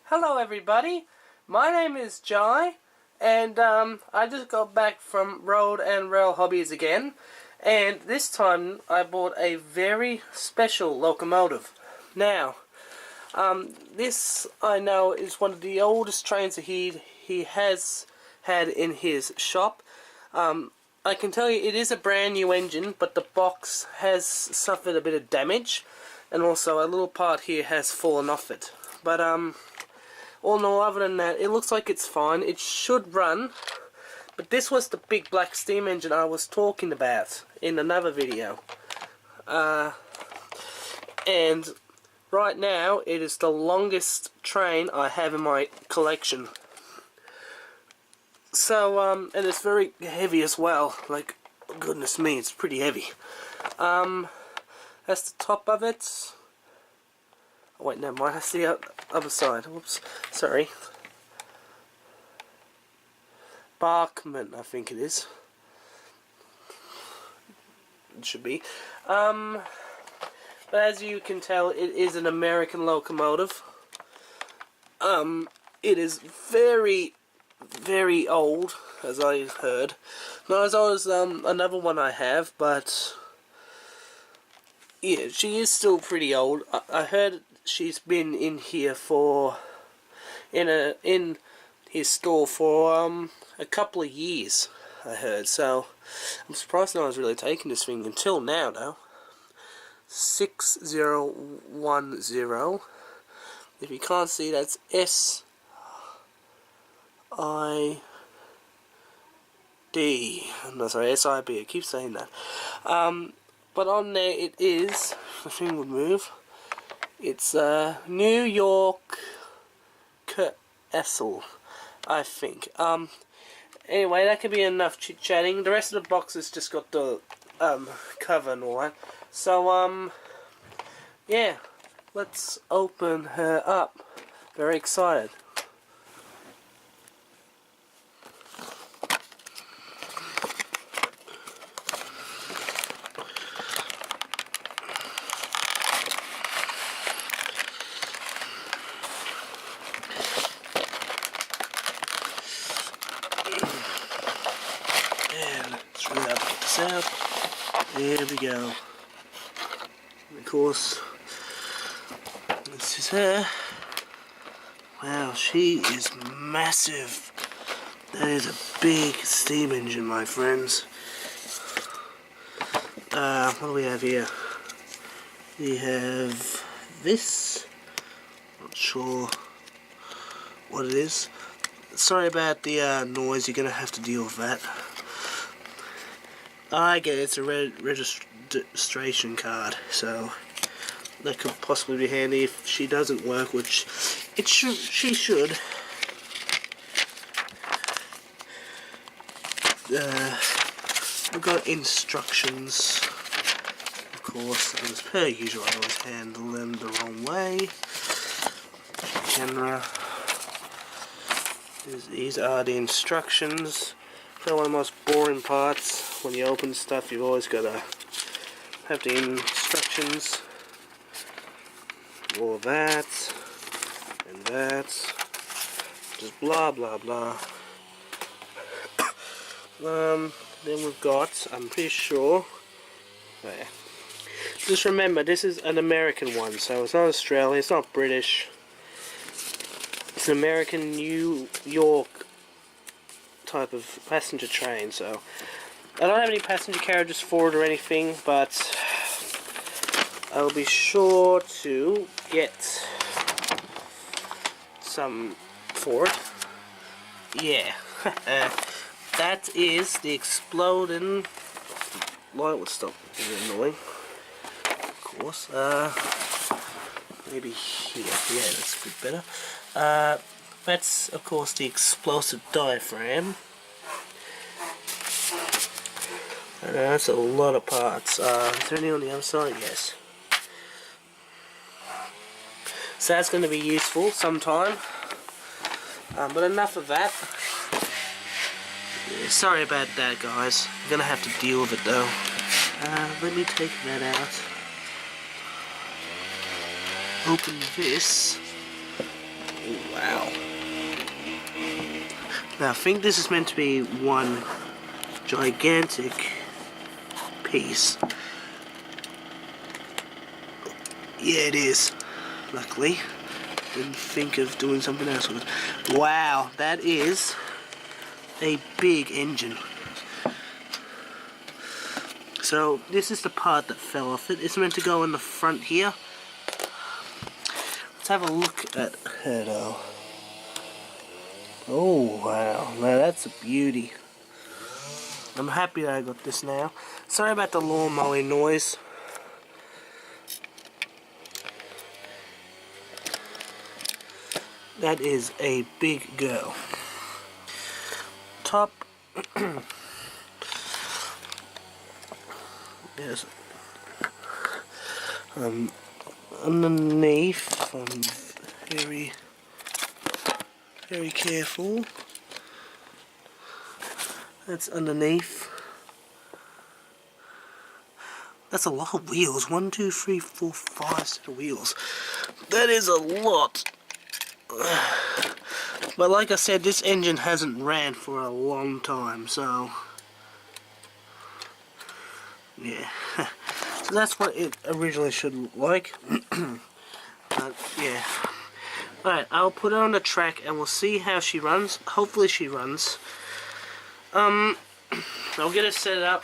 Hello everybody, my name is Jai, and I just got back from Road and Rail Hobbies again, and this time I bought a very special locomotive. Now, this I know is one of the oldest trains that he has had in his shop. I can tell you it is a brand new engine, but the box has suffered a bit of damage, and also a little part here has fallen off it. But all in all, other than that, it looks like it's fine. It should run, but this was the big black steam engine I was talking about in another video. And right now, it is the longest train I have in my collection. So, and it's very heavy as well. Like, goodness me, it's pretty heavy. That's the top of it. Oh, wait, never mind, that's the other side. Whoops, sorry. Barkman, I think it is. It should be. But as you can tell, it is an American locomotive. It is very, very old, as I heard. Not as old as another one I have, but yeah, she is still pretty old. I heard she's been in here for in his store for a couple of years, I heard. So I'm surprised no one's really taken this thing until now, though. 6010. If you can't see, that's SID. No, sorry, SIB. I keep saying that. But on there it is. The thing would move. It's New York Castle, I think. Anyway, that could be enough chit-chatting. The rest of the box has just got the cover and all that. So yeah, let's open her up. Very excited. And let's really have to get this out. There we go. And of course, this is her. Wow, she is massive. That is a big steam engine, my friends. What do we have here? We have this. Not sure what it is. Sorry about the noise, you're going to have to deal with that. I get it, it's a registration card, so that could possibly be handy if she doesn't work, which it should. She should. We've got instructions, of course, and as per usual I always handle them the wrong way. Camera. These are the instructions. Probably one of the most boring parts. When you open stuff, you've always got to have the instructions. All that and that. Just blah blah blah. Then we've got, I'm pretty sure, there. Just remember, this is an American one, so it's not Australian, it's not British. It's an American New York type of passenger train, so I don't have any passenger carriages for it or anything, but I'll be sure to get some for it. Yeah. That is the exploding light. Would stop being annoying, of course. Maybe here. Yeah, that's a bit better. That's of course the explosive diaphragm. That's a lot of parts. Is there any on the other side? Yes. So that's going to be useful sometime. But enough of that. Yeah, sorry about that, guys. I'm going to have to deal with it though. Let me take that out. Open this. Oh, wow. Now I think this is meant to be one gigantic piece. Yeah, it is. Luckily, didn't think of doing something else with it. Wow, that is a big engine. So this is the part that fell off it. It's meant to go in the front here. Let's have a look at her though. Oh wow, now that's a beauty. I'm happy that I got this now. Sorry about the lawn mowing noise. That is a big girl. Top. Yes. Underneath, I'm very careful. That's underneath. That's a lot of wheels. 1, 2, 3, 4, 5 set of wheels. That is a lot. But like I said, this engine hasn't ran for a long time, so yeah. So that's what it originally should look like. But yeah. Alright, I'll put her on the track and we'll see how she runs. Hopefully she runs. I'll get her set up